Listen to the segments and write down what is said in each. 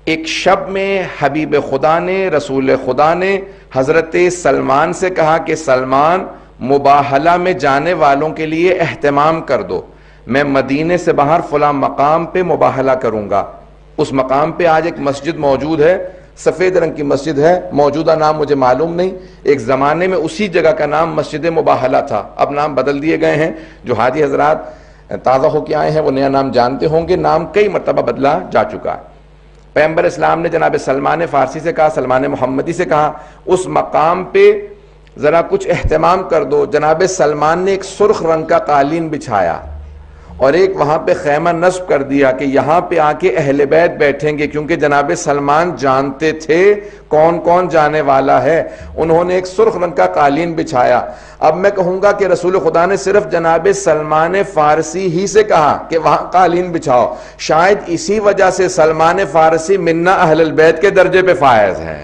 ایک شب میں حبیب خدا نے، رسول خدا نے حضرت سلمان سے کہا کہ سلمان، مباہلہ میں جانے والوں کے لیے اہتمام کر دو، میں مدینے سے باہر فلاں مقام پہ مباہلہ کروں گا۔ اس مقام پہ آج ایک مسجد موجود ہے، سفید رنگ کی مسجد ہے، موجودہ نام مجھے معلوم نہیں، ایک زمانے میں اسی جگہ کا نام مسجد مباہلہ تھا، اب نام بدل دیے گئے ہیں۔ جو حاجی حضرات تازہ ہو کے آئے ہیں وہ نیا نام جانتے ہوں گے، نام کئی مرتبہ بدلا جا چکا ہے۔ پیغمبر اسلام نے جناب سلمان فارسی سے کہا، سلمان محمدی سے کہا، اس مقام پہ ذرا کچھ اہتمام کر دو۔ جناب سلمان نے ایک سرخ رنگ کا قالین بچھایا اور ایک وہاں پہ خیمہ نصب کر دیا کہ یہاں پہ آ کے اہل بیت بیٹھیں گے، کیونکہ جناب سلمان جانتے تھے کون کون جانے والا ہے۔ انہوں نے ایک سرخ رنگ کا قالین بچھایا۔ اب میں کہوں گا کہ رسول خدا نے صرف جناب سلمان فارسی ہی سے کہا کہ وہاں قالین بچھاؤ، شاید اسی وجہ سے سلمان فارسی منا اہل البیت کے درجے پہ فائز ہے۔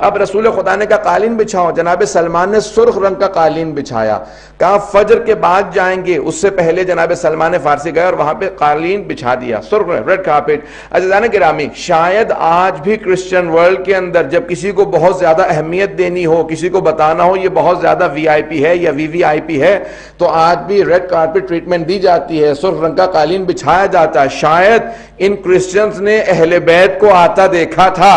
اب رسول خدا نے کہا قالین بچھاؤ، جناب سلمان نے سرخ رنگ کا قالین بچھایا، کہا فجر کے بعد جائیں گے، اس سے پہلے جناب سلمان فارسی گئے اور وہاں پہ قالین بچھا دیا، سرخ ریڈ کارپیٹ۔ عزیزان گرامی، شاید آج بھی کرسچن ورلڈ کے اندر جب کسی کو بہت زیادہ اہمیت دینی ہو، کسی کو بتانا ہو یہ بہت زیادہ وی آئی پی ہے یا وی وی آئی پی ہے، تو آج بھی ریڈ کارپیٹ ٹریٹمنٹ دی جاتی ہے، سرخ رنگ کا قالین بچھایا جاتا ہے۔ شاید ان کرسچنز نے اہل بیت کو آتا دیکھا تھا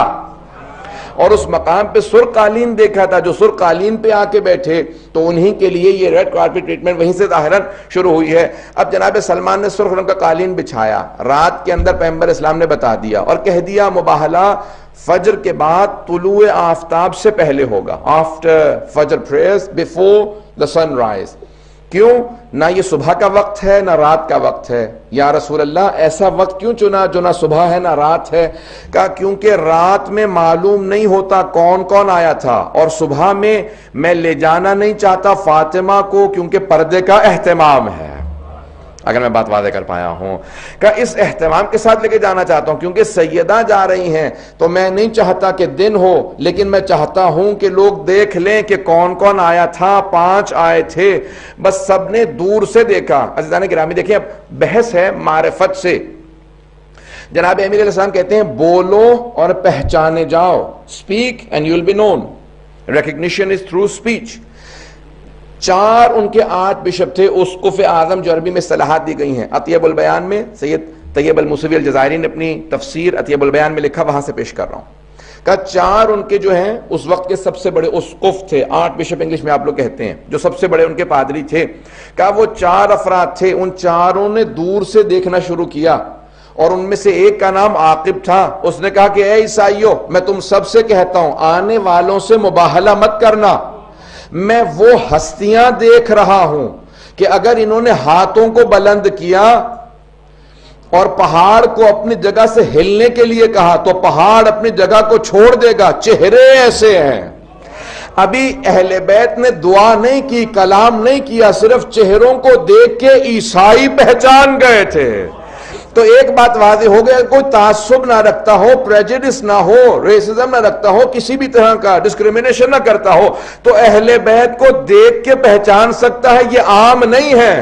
اور اس مقام پہ سرخ قالین دیکھا تھا، جو سرخ قالین پہ آ کے بیٹھے تو انہی کے لیے یہ ریڈ کارپیٹ ٹریٹمنٹ وہیں سے ظاہراً شروع ہوئی ہے۔ اب جناب سلمان نے سرخ رنگ کا قالین بچھایا، رات کے اندر پیغمبر اسلام نے بتا دیا اور کہہ دیا مباہلہ فجر کے بعد طلوع آفتاب سے پہلے ہوگا، after Fajr prayers before the sunrise. کیوں؟ نہ یہ صبح کا وقت ہے نہ رات کا وقت ہے۔ یا رسول اللہ ایسا وقت کیوں چنا جو نہ صبح ہے نہ رات ہے؟ کہا کیونکہ رات میں معلوم نہیں ہوتا کون کون آیا تھا، اور صبح میں لے جانا نہیں چاہتا فاطمہ کو کیونکہ پردے کا اہتمام ہے۔ اگر میں بات واضح کر پایا ہوں کہ اس اہتمام کے ساتھ لے کے جانا چاہتا ہوں، کیونکہ سیدہ جا رہی ہیں تو میں نہیں چاہتا کہ دن ہو، لیکن میں چاہتا ہوں کہ لوگ دیکھ لیں کہ کون کون آیا تھا۔ 5 آئے تھے، بس سب نے دور سے دیکھا۔ عزیزان گرامی دیکھیں، اب بحث ہے معرفت سے۔ جناب امیر علیہ السلام کہتے ہیں بولو اور پہچانے جاؤ، speak and you will be known, recognition is through speech۔ 4 ان کے 8 بشپ تھے، اسقف اعظم جو عربی میں اصطلاحات دی گئی ہیں۔ اطیب البیان میں سید طیب الموسوی الجزائری نے اپنی تفسیر اطیب البیان میں لکھا، وہاں سے پیش کر رہا ہوں۔ کہا 4 ان کے جو ہیں اس وقت کے سب سے بڑے اسقف تھے، 8 بشپ انگلش میں آپ لوگ کہتے ہیں، جو سب سے بڑے ان کے پادری تھے۔ کہا وہ 4 افراد تھے، ان 4 نے دور سے دیکھنا شروع کیا، اور ان میں سے ایک کا نام عاقب تھا۔ اس نے کہا کہ اے عیسائیو، میں تم سب سے کہتا ہوں آنے والوں سے مباہلہ مت کرنا، میں وہ ہستیاں دیکھ رہا ہوں کہ اگر انہوں نے ہاتھوں کو بلند کیا اور پہاڑ کو اپنی جگہ سے ہلنے کے لیے کہا تو پہاڑ اپنی جگہ کو چھوڑ دے گا۔ چہرے ایسے ہیں۔ ابھی اہل بیت نے دعا نہیں کی، کلام نہیں کیا، صرف چہروں کو دیکھ کے عیسائی پہچان گئے تھے۔ تو ایک بات واضح ہو گیا، کوئی تعصب نہ رکھتا ہو، پریجڈس نہ ہو، ریسزم نہ رکھتا ہو، کسی بھی طرح کا ڈسکریمنیشن نہ کرتا ہو، تو اہل بیت کو دیکھ کے پہچان سکتا ہے، یہ عام نہیں ہے۔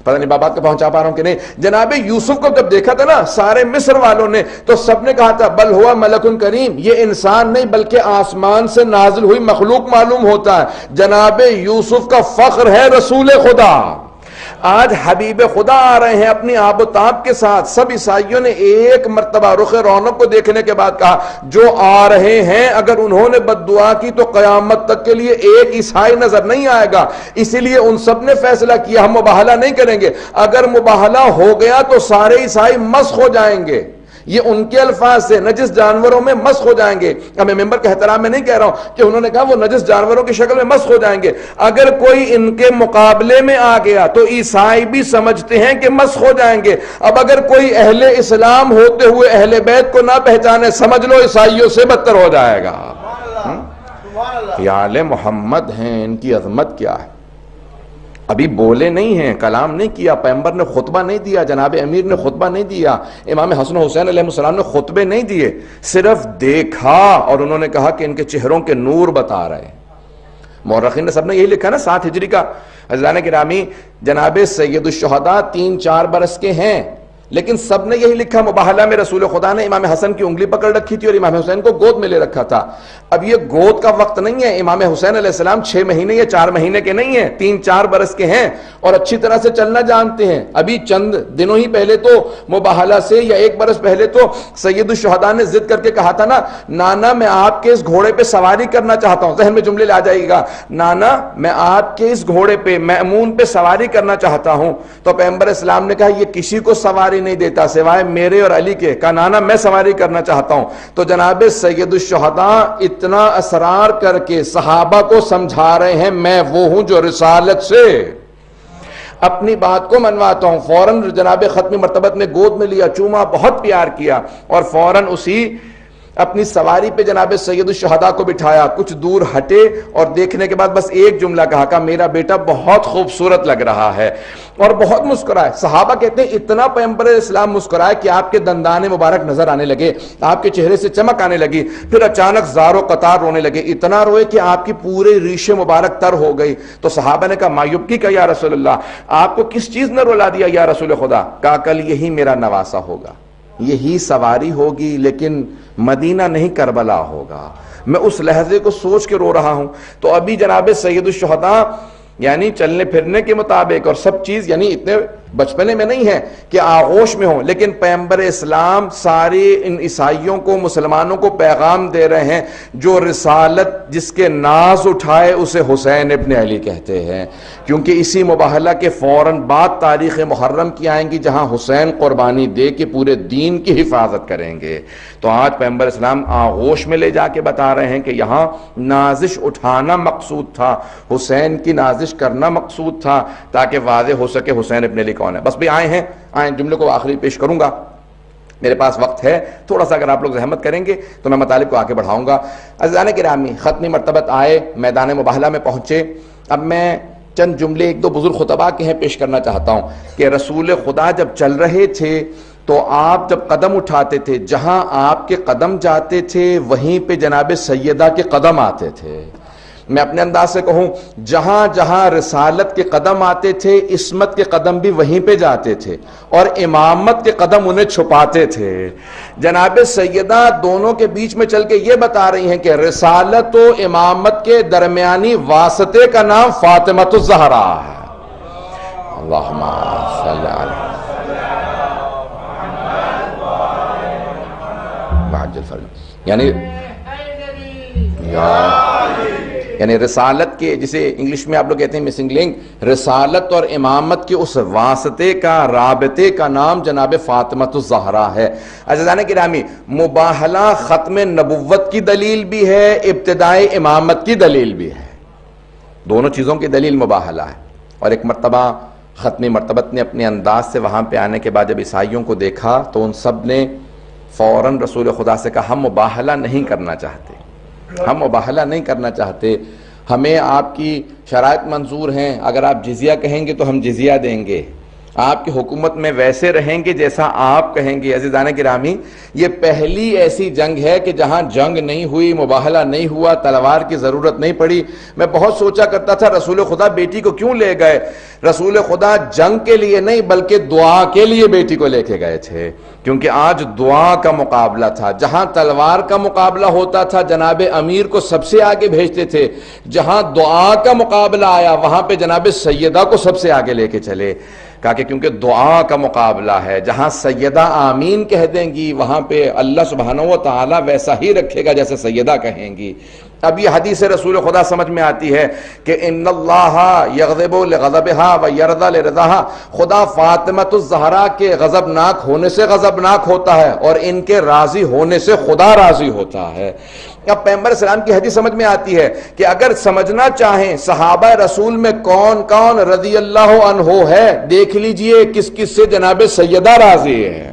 پتہ نہیں بات کو پہنچا پا رہا ہوں کہ نہیں۔ جناب یوسف کو جب دیکھا تھا نا سارے مصر والوں نے، تو سب نے کہا تھا بل ہوا ملک کریم، یہ انسان نہیں بلکہ آسمان سے نازل ہوئی مخلوق معلوم ہوتا ہے۔ جناب یوسف کا فخر ہے رسول خدا۔ آج حبیب خدا آ رہے ہیں اپنی آب و تاب کے ساتھ۔ سب عیسائیوں نے ایک مرتبہ رخ رونق کو دیکھنے کے بعد کہا جو آ رہے ہیں اگر انہوں نے بد دعا کی تو قیامت تک کے لیے ایک عیسائی نظر نہیں آئے گا۔ اسی لیے ان سب نے فیصلہ کیا ہم مباہلہ نہیں کریں گے، اگر مباہلہ ہو گیا تو سارے عیسائی مسخ ہو جائیں گے۔ یہ ان کے الفاظ سے نجس جانوروں میں مسخ ہو جائیں گے۔ اب میں ممبر کے احترام میں نہیں کہہ رہا ہوں کہ انہوں نے کہا وہ نجس جانوروں کی شکل میں مسخ ہو جائیں گے۔ اگر کوئی ان کے مقابلے میں آ گیا تو عیسائی بھی سمجھتے ہیں کہ مسخ ہو جائیں گے۔ اب اگر کوئی اہل اسلام ہوتے ہوئے اہل بیت کو نہ پہچانے، سمجھ لو عیسائیوں سے بدتر ہو جائے گا۔ خیال محمد ہیں، ان کی عظمت کیا ہے۔ ابھی بولے نہیں ہیں، کلام نہیں کیا، پیغمبر نے خطبہ نہیں دیا، جناب امیر نے خطبہ نہیں دیا، امام حسن حسین علیہ السلام نے خطبے نہیں دیے، صرف دیکھا اور انہوں نے کہا کہ ان کے چہروں کے نور بتا رہے ہیں۔ مورخین نے سب نے یہی لکھا نا 7 ہجری کا۔ عزیزان گرامی، جناب سید الشہداء 3-4 برس کے ہیں، لیکن سب نے یہی لکھا مباہلہ میں رسول خدا نے امام حسن کی انگلی پکڑ رکھی تھی اور امام حسین کو گود میں لے رکھا تھا. اب یہ گود کا وقت نہیں ہے. امام حسین علیہ السلام 6 مہینے یا 4 مہینے کے نہیں ہیں, 3-4 برس کے ہیں اور اچھی طرح سے چلنا جانتے ہیں. ابھی چند دنوں ہی پہلے تو مباہلہ سے یا 1 برس پہلے تو سید الشہداء نے ضد کر کے کہا تھا نا, نانا میں آپ کے اس گھوڑے پہ سواری کرنا چاہتا ہوں. ذہن میں جملے لا جائے گا, نانا میں آپ کے اس گھوڑے پہ مأمون پہ سواری کرنا چاہتا ہوں. تو پیغمبر اسلام نے کہا یہ کسی کو سواری نہیں دیتا سوائے میرے اور علی کے. کہا نانا میں سواری کرنا چاہتا ہوں. تو جناب سید الشہداء اتنا اسرار کر کے صحابہ کو سمجھا رہے ہیں میں وہ ہوں جو رسالت سے اپنی بات کو منواتا ہوں. فوراً جناب ختم مرتبت نے گود میں لیا, چوما, بہت پیار کیا اور فوراً اسی اپنی سواری پہ جناب سید الشہداء کو بٹھایا. کچھ دور ہٹے اور دیکھنے کے بعد بس ایک جملہ کہا میرا بیٹا بہت خوبصورت لگ رہا ہے, اور بہت مسکرائے. صحابہ کہتے ہیں اتنا پیغمبر اسلام مسکرائے کہ آپ کے دندان مبارک نظر آنے لگے, آپ کے چہرے سے چمک آنے لگی. پھر اچانک زار و قطار رونے لگے, اتنا روئے کہ آپ کی پورے ریشے مبارک تر ہو گئی. تو صحابہ نے کہا مایوبکی کا یا رسول اللہ, آپ کو کس چیز نے رلا دیا یا رسول خدا؟ کہا کل یہی میرا نواسا ہوگا, یہی سواری ہوگی, لیکن مدینہ نہیں کربلا ہوگا. میں اس لحظے کو سوچ کے رو رہا ہوں. تو ابھی جناب سید الشہداء یعنی چلنے پھرنے کے مطابق اور سب چیز یعنی اتنے بچپنے میں نہیں ہے کہ آغوش میں ہوں, لیکن پیغمبر اسلام سارے ان عیسائیوں کو, مسلمانوں کو پیغام دے رہے ہیں جو رسالت جس کے ناز اٹھائے اسے حسین ابن علی کہتے ہیں, کیونکہ اسی مباہلہ کے فوراً بعد تاریخ محرم کی آئیں گی جہاں حسین قربانی دے کے پورے دین کی حفاظت کریں گے. تو آج پیغمبر اسلام آغوش میں لے جا کے بتا رہے ہیں کہ یہاں نازش اٹھانا مقصود تھا, حسین کی نازش کرنا مقصود تھا تاکہ واضح ہو سکے حسین ابن علی کون ہے. بس بھی آئیں جملے کو آخری پیش کروں گا, میرے پاس وقت ہے تھوڑا سا, اگر آپ لوگ زحمت کریں گے تو میں مطالب کو آگے بڑھاؤں گا. عزیزان گرامی, ختمی مرتبت آئے, میدان مباہلہ میں پہنچے. اب میں چند جملے 1-2 بزرگ خطباء کے ہیں پیش کرنا چاہتا ہوں کہ رسول خدا جب چل رہے تھے تو آپ جب قدم اٹھاتے تھے, جہاں آپ کے قدم جاتے تھے وہیں پہ جناب سیدہ کے قدم آتے تھے. میں اپنے انداز سے کہوں, جہاں جہاں رسالت کے قدم آتے تھے عصمت کے قدم بھی وہیں پہ جاتے تھے, اور امامت کے قدم انہیں چھپاتے تھے. جناب سیدہ دونوں کے بیچ میں چل کے یہ بتا رہی ہیں کہ رسالت و امامت کے درمیانی واسطے کا نام فاطمۃ الزہرا ہے. اللہم صلی علی یعنی رسالت کے, جسے انگلش میں آپ لوگ کہتے ہیں مسنگ لنک, رسالت اور امامت کے اس واسطے کا, رابطے کا نام جناب فاطمۃ الزہرا ہے. عزیزان گرامی, مباہلہ ختم نبوت کی دلیل بھی ہے, ابتدائے امامت کی دلیل بھی ہے. دونوں چیزوں کی دلیل مباہلہ ہے. اور ایک مرتبہ ختمی مرتبت نے اپنے انداز سے وہاں پہ آنے کے بعد جب عیسائیوں کو دیکھا تو ان سب نے فوراً رسول خدا سے کہا ہم مباہلہ نہیں کرنا چاہتے, ہم مباہلہ نہیں کرنا چاہتے, ہمیں آپ کی شرائط منظور ہیں, اگر آپ جزیہ کہیں گے تو ہم جزیہ دیں گے, آپ کی حکومت میں ویسے رہیں گے جیسا آپ کہیں گے. عزیزان گرامی, یہ پہلی ایسی جنگ ہے کہ جہاں جنگ نہیں ہوئی, مباہلہ نہیں ہوا, تلوار کی ضرورت نہیں پڑی. میں بہت سوچا کرتا تھا رسول خدا بیٹی کو کیوں لے گئے. رسول خدا جنگ کے لیے نہیں بلکہ دعا کے لیے بیٹی کو لے کے گئے تھے, کیونکہ آج دعا کا مقابلہ تھا. جہاں تلوار کا مقابلہ ہوتا تھا جناب امیر کو سب سے آگے بھیجتے تھے, جہاں دعا کا مقابلہ آیا وہاں پہ جناب سیدہ کو سب سے آگے لے کے چلے. کہا کہ کیونکہ دعا کا مقابلہ ہے, جہاں سیدہ آمین کہہ دیں گی وہاں پہ اللہ سبحانہ و تعالی ویسا ہی رکھے گا جیسے سیدہ کہیں گی. اب یہ حدیث رسول خدا سمجھ میں آتی ہے کہ ان اللہ یغضب لغضبها ویرضى لرضاها, خدا فاطمۃ الزہرا کے غضبناک ہونے سے غضبناک ہوتا ہے اور ان کے راضی ہونے سے خدا راضی ہوتا ہے. اب پیغمبر اسلام کی حدیث سمجھ میں آتی ہے کہ اگر سمجھنا چاہیں صحابہ رسول میں کون کون رضی اللہ عنہ ہے, دیکھ لیجئے کس کس سے جناب سیدہ راضی ہے.